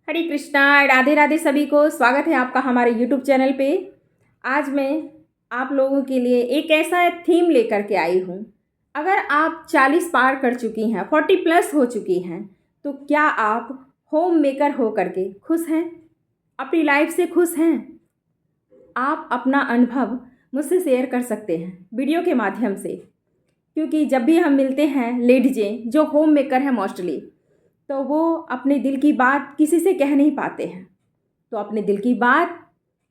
हरे कृष्णा, राधे राधे सभी को। स्वागत है आपका हमारे यूट्यूब चैनल पे। आज मैं आप लोगों के लिए एक ऐसा थीम लेकर के आई हूँ। अगर आप 40 पार कर चुकी हैं, 40 प्लस हो चुकी हैं, तो क्या आप होम मेकर हो करके खुश हैं? अपनी लाइफ से खुश हैं? आप अपना अनुभव मुझसे शेयर कर सकते हैं वीडियो के माध्यम से, क्योंकि जब भी हम मिलते हैं लेडीजें जो होम मेकर हैं मोस्टली, तो वो अपने दिल की बात किसी से कह नहीं पाते हैं। तो अपने दिल की बात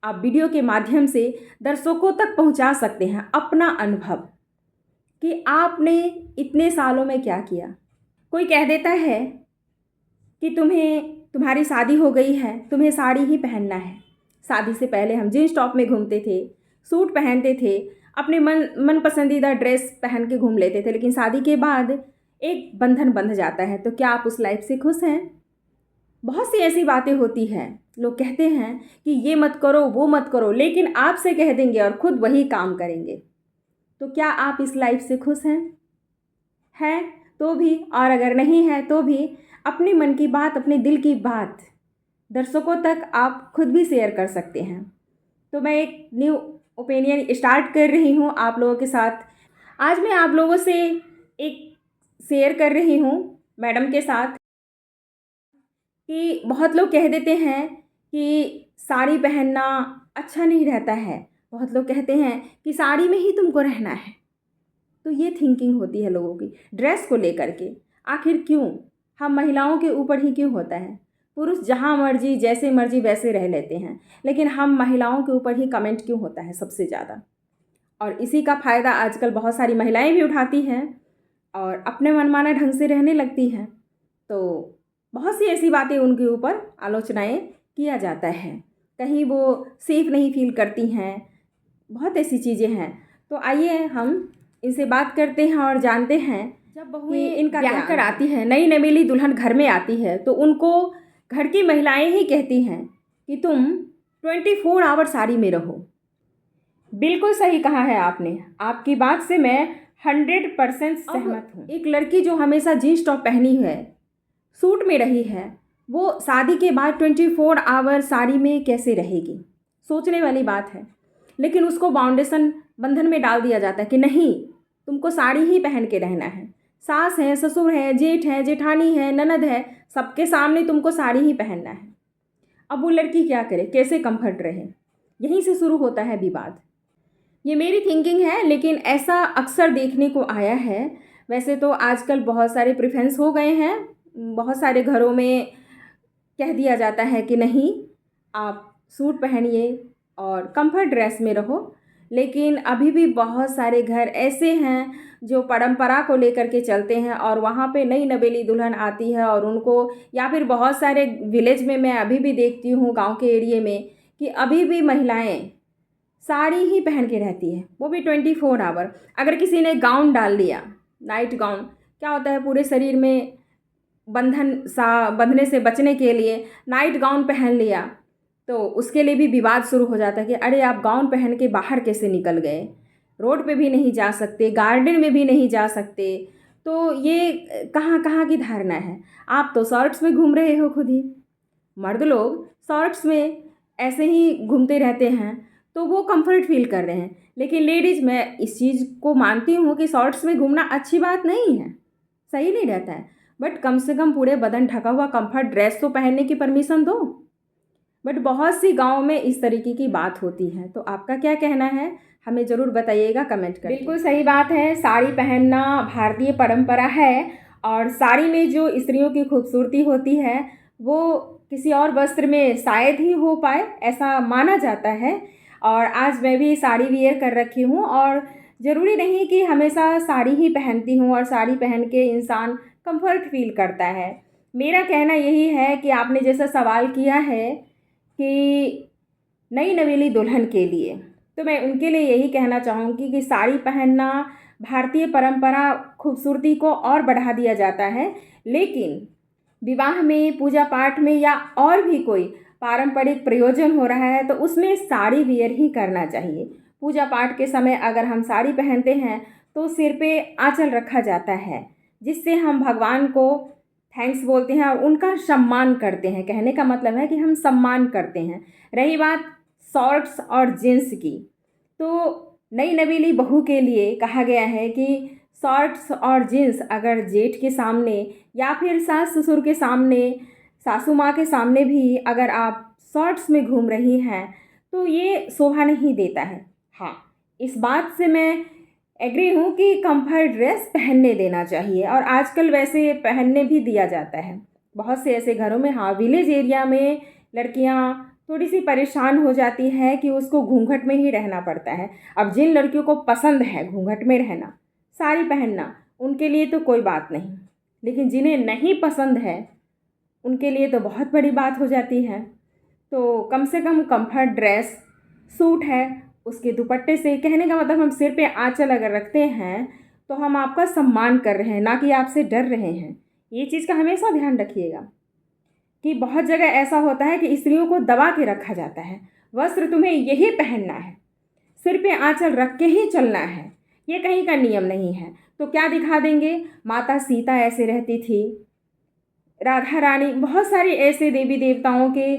आप वीडियो के माध्यम से दर्शकों तक पहुंचा सकते हैं, अपना अनुभव कि आपने इतने सालों में क्या किया। कोई कह देता है कि तुम्हारी शादी हो गई है, तुम्हें साड़ी ही पहनना है। शादी से पहले हम जीन्स टॉप में घूमते थे, सूट पहनते थे, अपने मन पसंदीदा ड्रेस पहन के घूम लेते थे, लेकिन शादी के बाद एक बंधन बंध जाता है। तो क्या आप उस लाइफ से खुश हैं? बहुत सी ऐसी बातें होती हैं, लोग कहते हैं कि ये मत करो वो मत करो, लेकिन आपसे कह देंगे और ख़ुद वही काम करेंगे। तो क्या आप इस लाइफ से खुश हैं? तो भी, और अगर नहीं है तो भी अपने मन की बात, अपने दिल की बात दर्शकों तक आप खुद भी शेयर कर सकते हैं। तो मैं एक न्यू ओपिनियन स्टार्ट कर रही हूँ आप लोगों के साथ। आज मैं आप लोगों से एक शेयर कर रही हूँ मैडम के साथ कि बहुत लोग कह देते हैं कि साड़ी पहनना अच्छा नहीं रहता है। बहुत लोग कहते हैं कि साड़ी में ही तुमको रहना है। तो ये थिंकिंग होती है लोगों की ड्रेस को लेकर के। आखिर क्यों? हम महिलाओं के ऊपर ही क्यों होता है? पुरुष जहाँ मर्जी जैसे मर्जी वैसे रह लेते हैं, लेकिन हम महिलाओं के ऊपर ही कमेंट क्यों होता है सबसे ज़्यादा? और इसी का फ़ायदा आजकल बहुत सारी महिलाएं भी उठाती हैं और अपने मनमाना ढंग से रहने लगती हैं। तो बहुत सी ऐसी बातें उनके ऊपर आलोचनाएं किया जाता है। कहीं वो सेफ़ नहीं फील करती हैं, बहुत ऐसी चीज़ें हैं। तो आइए हम इनसे बात करते हैं और जानते हैं जब बहुएं इनका ब्याह कर आती है, नई नवेली दुल्हन घर में आती है, तो उनको घर की महिलाएं ही कहती हैं कि तुम 24 आवर साड़ी में रहो। बिल्कुल सही कहा है आपने, आपकी बात से मैं 100% सहमत हूँ। एक लड़की जो हमेशा जीन्स टॉप पहनी है, सूट में रही है, वो शादी के बाद 24 आवर साड़ी में कैसे रहेगी? सोचने वाली बात है। लेकिन उसको बाउंडेशन बंधन में डाल दिया जाता है कि नहीं, तुमको साड़ी ही पहन के रहना है। सास है, ससुर है, जेठ है, जेठानी है, ननद है, सबके सामने तुमको साड़ी ही पहनना है। अब वो लड़की क्या करे, कैसे कंफर्ट रहे? यहीं से शुरू होता है विवाद। ये मेरी थिंकिंग है, लेकिन ऐसा अक्सर देखने को आया है। वैसे तो आजकल बहुत सारे प्रेफरेंस हो गए हैं, बहुत सारे घरों में कह दिया जाता है कि नहीं, आप सूट पहनिए और कंफर्ट ड्रेस में रहो। लेकिन अभी भी बहुत सारे घर ऐसे हैं जो परंपरा को लेकर के चलते हैं और वहाँ पे नई नवेली दुल्हन आती है और उनको, या फिर बहुत सारे विलेज में मैं अभी भी देखती हूँ गांव के एरिए में, कि अभी भी महिलाएं साड़ी ही पहन के रहती है, वो भी 24 आवर। अगर किसी ने गाउन डाल लिया, नाइट गाउन, क्या होता है, पूरे शरीर में बंधने से बचने के लिए नाइट गाउन पहन लिया, तो उसके लिए भी विवाद शुरू हो जाता है कि अरे आप गाउन पहन के बाहर कैसे निकल गए? रोड पे भी नहीं जा सकते, गार्डन में भी नहीं जा सकते। तो ये कहाँ कहाँ की धारणा है? आप तो शॉर्ट्स में घूम रहे हो खुद ही। मर्द लोग शॉर्ट्स में ऐसे ही घूमते रहते हैं, तो वो कंफर्ट फील कर रहे हैं। लेकिन लेडीज़, मैं इस चीज़ को मानती हूँ कि शॉर्ट्स में घूमना अच्छी बात नहीं है, सही नहीं रहता है, बट कम से कम पूरे बदन ढका हुआ कंफर्ट ड्रेस तो पहनने की परमिशन दो। बट बहुत सी गाँव में इस तरीके की बात होती है। तो आपका क्या कहना है, हमें ज़रूर बताइएगा कमेंट करके। बिल्कुल सही बात है, साड़ी पहनना भारतीय परंपरा है और साड़ी में जो स्त्रियों की खूबसूरती होती है वो किसी और वस्त्र में शायद ही हो पाए, ऐसा माना जाता है। और आज मैं भी साड़ी वियर कर रखी हूँ और ज़रूरी नहीं कि हमेशा साड़ी ही पहनती हूँ और साड़ी पहन के इंसान कंफर्ट फील करता है। मेरा कहना यही है कि आपने जैसा सवाल किया है कि नई नवेली दुल्हन के लिए, तो मैं उनके लिए यही कहना चाहूँगी कि साड़ी पहनना भारतीय परंपरा खूबसूरती को और बढ़ा दिया जाता है, लेकिन विवाह में, पूजा पाठ में या और भी कोई पारंपरिक प्रयोजन हो रहा है तो उसमें साड़ी वियर ही करना चाहिए। पूजा पाठ के समय अगर हम साड़ी पहनते हैं तो सिर पे आंचल रखा जाता है, जिससे हम भगवान को थैंक्स बोलते हैं और उनका सम्मान करते हैं। कहने का मतलब है कि हम सम्मान करते हैं। रही बात शॉर्ट्स और जीन्स की, तो नई नवेली बहू के लिए कहा गया है कि शॉर्ट्स और जीन्स अगर जेठ के सामने या फिर सास ससुर के सामने, सासू माँ के सामने भी अगर आप शॉर्ट्स में घूम रही हैं तो ये शोभा नहीं देता है। हाँ, इस बात से मैं एग्री हूँ कि कंफर्ट ड्रेस पहनने देना चाहिए और आजकल वैसे पहनने भी दिया जाता है बहुत से ऐसे घरों में। हाँ, विलेज एरिया में लड़कियाँ थोड़ी सी परेशान हो जाती है कि उसको घूंघट में ही रहना पड़ता है। अब जिन लड़कियों को पसंद है घूंघट में रहना, साड़ी पहनना, उनके लिए तो कोई बात नहीं, लेकिन जिन्हें नहीं पसंद है उनके लिए तो बहुत बड़ी बात हो जाती है। तो कम से कम कंफर्ट ड्रेस, सूट है, उसके दुपट्टे से, कहने का मतलब हम सिर पे आंचल अगर रखते हैं तो हम आपका सम्मान कर रहे हैं, ना कि आपसे डर रहे हैं। ये चीज़ का हमेशा ध्यान रखिएगा कि बहुत जगह ऐसा होता है कि स्त्रियों को दबा के रखा जाता है। वस्त्र तुम्हें यही पहनना है, सिर पे आंचल रख के ही चलना है, ये कहीं का नियम नहीं है। तो क्या दिखा देंगे, माता सीता ऐसे रहती थी, राधा रानी, बहुत सारे ऐसे देवी देवताओं के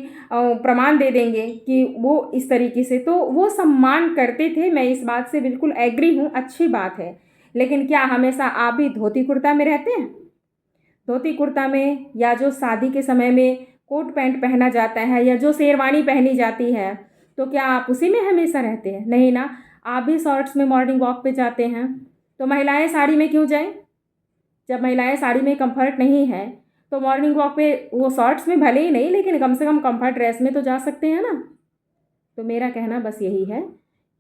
प्रमाण दे देंगे कि वो इस तरीके से, तो वो सम्मान करते थे। मैं इस बात से बिल्कुल एग्री हूँ, अच्छी बात है। लेकिन क्या हमेशा आप भी धोती कुर्ता में रहते हैं? धोती कुर्ता में, या जो शादी के समय में कोट पैंट पहना जाता है, या जो शेरवानी पहनी जाती है, तो क्या आप उसी में हमेशा रहते हैं? नहीं ना, आप भी शॉर्ट्स में मॉर्निंग वॉक पे जाते हैं। तो महिलाएं साड़ी में क्यों जाएं? जब महिलाएं साड़ी में कंफर्ट नहीं है तो मॉर्निंग वॉक पे वो शॉर्ट्स में भले ही नहीं, लेकिन कम से कम कंफर्ट ड्रेस में तो जा सकते हैं ना। तो मेरा कहना बस यही है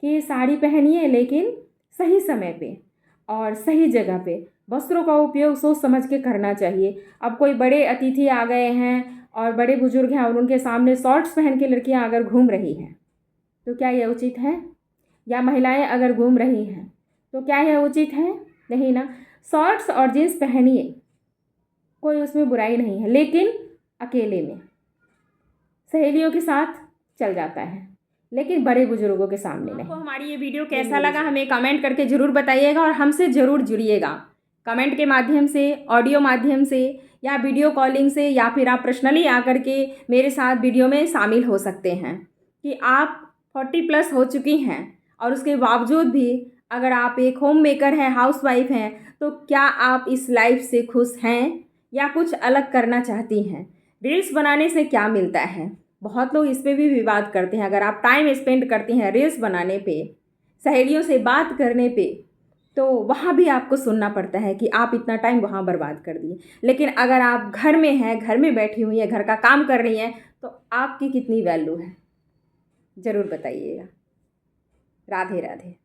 कि साड़ी पहनिए, लेकिन सही समय पे और सही जगह पे। वस्त्रों का उपयोग सोच समझ के करना चाहिए। अब कोई बड़े अतिथि आ गए हैं और बड़े बुजुर्ग हैं और उनके सामने शॉर्ट्स पहन के लड़कियां अगर घूम रही हैं तो क्या यह उचित है? या महिलाएं अगर घूम रही हैं तो क्या यह उचित है? नहीं ना। शॉर्ट्स और जीन्स पहनिए, कोई उसमें बुराई नहीं है, लेकिन अकेले में, सहेलियों के साथ चल जाता है, लेकिन बड़े बुजुर्गों के सामने नहीं। आपको हमारी ये वीडियो कैसा लगा हमें कमेंट करके ज़रूर बताइएगा और हमसे ज़रूर जुड़िएगा। कमेंट के माध्यम से, ऑडियो माध्यम से, या वीडियो कॉलिंग से, या फिर आप पर्सनली आकर के मेरे साथ वीडियो में शामिल हो सकते हैं। कि आप 40+ हो चुकी हैं और उसके बावजूद भी अगर आप एक होम मेकर हैं, हाउसवाइफ हैं, तो क्या आप इस लाइफ से खुश हैं या कुछ अलग करना चाहती हैं? रील्स बनाने से क्या मिलता है? बहुत लोग इस पे भी विवाद करते हैं। अगर आप टाइम स्पेंड करती हैं रील्स बनाने पे, सहेलियों से बात करने पे, तो वहाँ भी आपको सुनना पड़ता है कि आप इतना टाइम वहाँ बर्बाद कर दिए। लेकिन अगर आप घर में हैं, घर में बैठी हुई हैं, घर का काम कर रही हैं, तो आपकी कितनी वैल्यू है? ज़रूर बताइएगा। राधे राधे।